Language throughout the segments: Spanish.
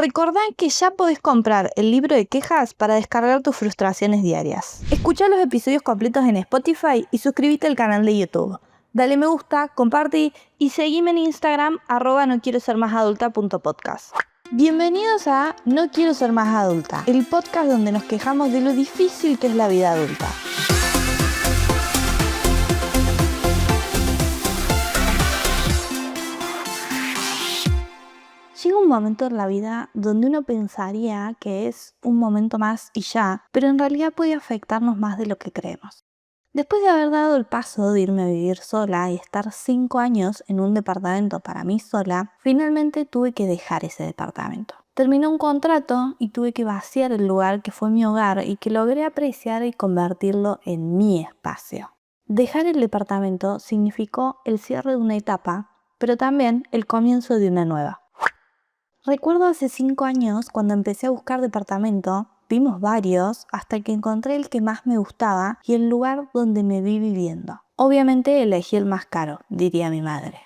Recordá que ya podés comprar el libro de quejas para descargar tus frustraciones diarias. Escuchá los episodios completos en Spotify y suscríbete al canal de YouTube. Dale me gusta, comparte y seguime en Instagram @noquierosermasadulta.podcast. Bienvenidos a No Quiero Ser Más Adulta, el podcast donde nos quejamos de lo difícil que es la vida adulta. Llega un momento en la vida donde uno pensaría que es un momento más y ya, pero en realidad puede afectarnos más de lo que creemos. Después de haber dado el paso de irme a vivir sola y estar 5 años en un departamento para mí sola, finalmente tuve que dejar ese departamento. Terminé un contrato y tuve que vaciar el lugar que fue mi hogar y que logré apreciar y convertirlo en mi espacio. Dejar el departamento significó el cierre de una etapa, pero también el comienzo de una nueva. Recuerdo hace 5 años cuando empecé a buscar departamento, vimos varios hasta que encontré el que más me gustaba y el lugar donde me vi viviendo. Obviamente elegí el más caro, diría mi madre.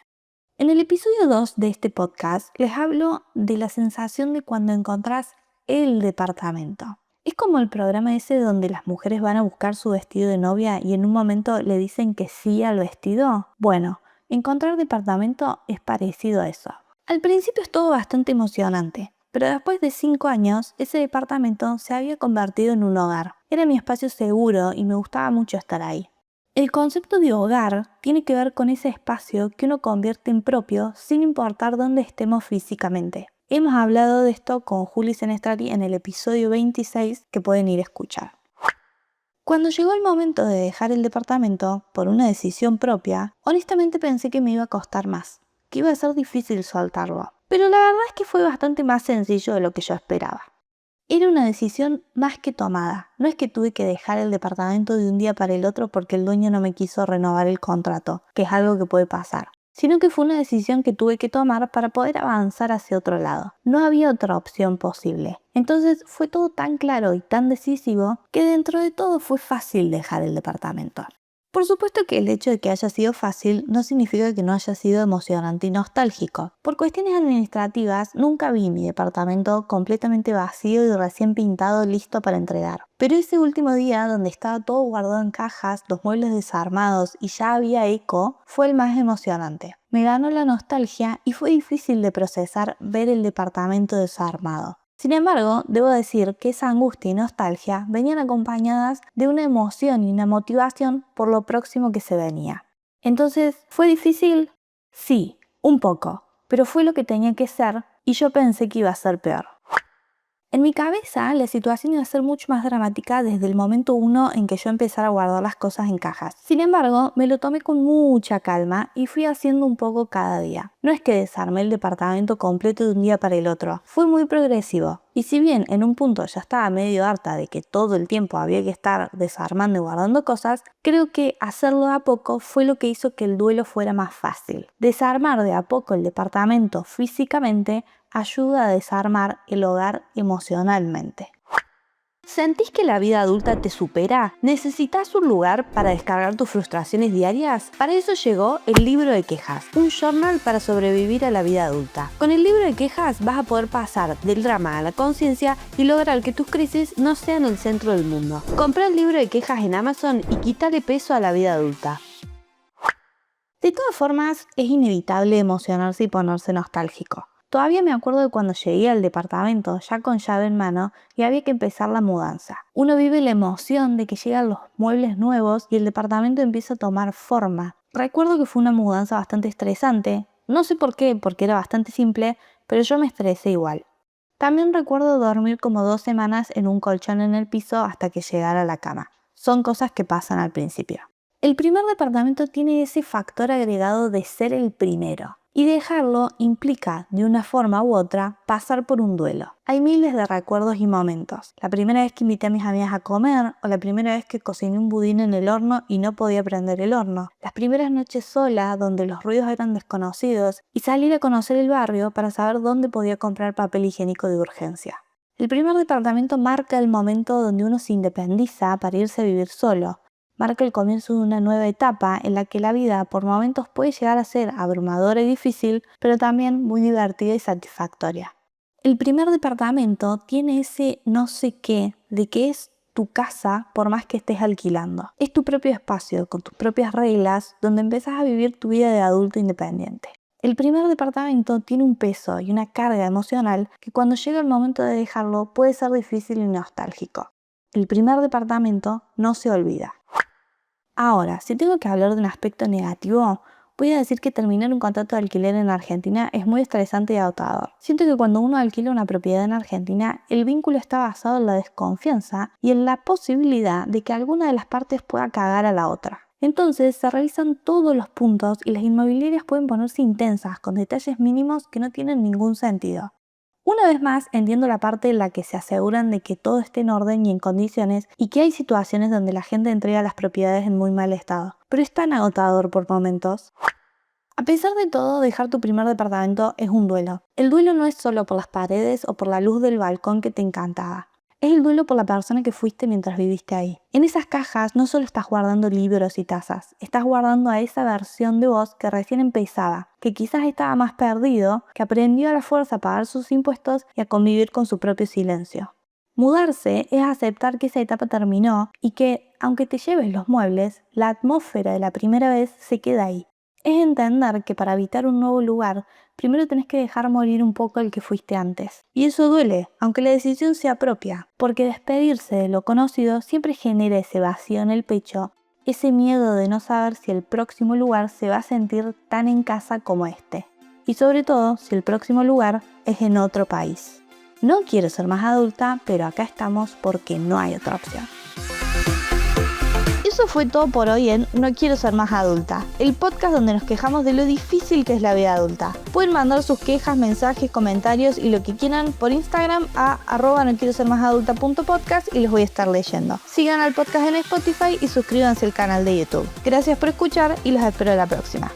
En el episodio 2 de este podcast les hablo de la sensación de cuando encontrás el departamento. Es como el programa ese donde las mujeres van a buscar su vestido de novia y en un momento le dicen que sí al vestido. Bueno, encontrar departamento es parecido a eso. Al principio es todo bastante emocionante, pero después de 5 años, ese departamento se había convertido en un hogar. Era mi espacio seguro y me gustaba mucho estar ahí. El concepto de hogar tiene que ver con ese espacio que uno convierte en propio sin importar dónde estemos físicamente. Hemos hablado de esto con Juli Senestrari en el episodio 26 que pueden ir a escuchar. Cuando llegó el momento de dejar el departamento, por una decisión propia, honestamente pensé que me iba a costar más, que iba a ser difícil soltarlo. Pero la verdad es que fue bastante más sencillo de lo que yo esperaba. Era una decisión más que tomada. No es que tuve que dejar el departamento de un día para el otro porque el dueño no me quiso renovar el contrato, que es algo que puede pasar. Sino que fue una decisión que tuve que tomar para poder avanzar hacia otro lado. No había otra opción posible. Entonces fue todo tan claro y tan decisivo que dentro de todo fue fácil dejar el departamento. Por supuesto que el hecho de que haya sido fácil no significa que no haya sido emocionante y nostálgico. Por cuestiones administrativas nunca vi mi departamento completamente vacío y recién pintado listo para entregar. Pero ese último día donde estaba todo guardado en cajas, los muebles desarmados y ya había eco, fue el más emocionante. Me ganó la nostalgia y fue difícil de procesar ver el departamento desarmado. Sin embargo, debo decir que esa angustia y nostalgia venían acompañadas de una emoción y una motivación por lo próximo que se venía. Entonces, ¿fue difícil? Sí, un poco, pero fue lo que tenía que ser y yo pensé que iba a ser peor. En mi cabeza, la situación iba a ser mucho más dramática desde el momento 1 en que yo empezara a guardar las cosas en cajas. Sin embargo, me lo tomé con mucha calma y fui haciendo un poco cada día. No es que desarmé el departamento completo de un día para el otro, fue muy progresivo. Y si bien en un punto ya estaba medio harta de que todo el tiempo había que estar desarmando y guardando cosas, creo que hacerlo de a poco fue lo que hizo que el duelo fuera más fácil. Desarmar de a poco el departamento físicamente ayuda a desarmar el hogar emocionalmente. ¿Sentís que la vida adulta te supera? ¿Necesitas un lugar para descargar tus frustraciones diarias? Para eso llegó el libro de quejas, un journal para sobrevivir a la vida adulta. Con el libro de quejas vas a poder pasar del drama a la conciencia y lograr que tus crisis no sean el centro del mundo. Comprá el libro de quejas en Amazon y quítale peso a la vida adulta. De todas formas, es inevitable emocionarse y ponerse nostálgico. Todavía me acuerdo de cuando llegué al departamento ya con llave en mano y había que empezar la mudanza. Uno vive la emoción de que llegan los muebles nuevos y el departamento empieza a tomar forma. Recuerdo que fue una mudanza bastante estresante, no sé por qué, porque era bastante simple, pero yo me estresé igual. También recuerdo dormir como 2 semanas en un colchón en el piso hasta que llegara a la cama. Son cosas que pasan al principio. El primer departamento tiene ese factor agregado de ser el primero. Y dejarlo implica, de una forma u otra, pasar por un duelo. Hay miles de recuerdos y momentos. La primera vez que invité a mis amigas a comer, o la primera vez que cociné un budín en el horno y no podía prender el horno. Las primeras noches sola, donde los ruidos eran desconocidos, y salir a conocer el barrio para saber dónde podía comprar papel higiénico de urgencia. El primer departamento marca el momento donde uno se independiza para irse a vivir solo. Marca el comienzo de una nueva etapa en la que la vida por momentos puede llegar a ser abrumadora y difícil, pero también muy divertida y satisfactoria. El primer departamento tiene ese no sé qué de que es tu casa por más que estés alquilando. Es tu propio espacio, con tus propias reglas, donde empezás a vivir tu vida de adulto independiente. El primer departamento tiene un peso y una carga emocional que cuando llega el momento de dejarlo puede ser difícil y nostálgico. El primer departamento no se olvida. Ahora, si tengo que hablar de un aspecto negativo, voy a decir que terminar un contrato de alquiler en Argentina es muy estresante y agotador. Siento que cuando uno alquila una propiedad en Argentina, el vínculo está basado en la desconfianza y en la posibilidad de que alguna de las partes pueda cagar a la otra. Entonces se revisan todos los puntos y las inmobiliarias pueden ponerse intensas con detalles mínimos que no tienen ningún sentido. Una vez más, entiendo la parte en la que se aseguran de que todo esté en orden y en condiciones y que hay situaciones donde la gente entrega las propiedades en muy mal estado, pero es tan agotador por momentos. A pesar de todo, dejar tu primer departamento es un duelo. El duelo no es solo por las paredes o por la luz del balcón que te encantaba. Es el duelo por la persona que fuiste mientras viviste ahí. En esas cajas no solo estás guardando libros y tazas, estás guardando a esa versión de vos que recién empezaba, que quizás estaba más perdido, que aprendió a la fuerza a pagar sus impuestos y a convivir con su propio silencio. Mudarse es aceptar que esa etapa terminó y que, aunque te lleves los muebles, la atmósfera de la primera vez se queda ahí. Es entender que para habitar un nuevo lugar, primero tenés que dejar morir un poco el que fuiste antes. Y eso duele, aunque la decisión sea propia, porque despedirse de lo conocido siempre genera ese vacío en el pecho, ese miedo de no saber si el próximo lugar se va a sentir tan en casa como este. Y sobre todo, si el próximo lugar es en otro país. No quiero ser más adulta, pero acá estamos porque no hay otra opción. Eso fue todo por hoy en No Quiero Ser Más Adulta, el podcast donde nos quejamos de lo difícil que es la vida adulta. Pueden mandar sus quejas, mensajes, comentarios y lo que quieran por Instagram a @noquierosermasadulta.podcast y los voy a estar leyendo. Sigan al podcast en Spotify y suscríbanse al canal de YouTube. Gracias por escuchar y los espero la próxima.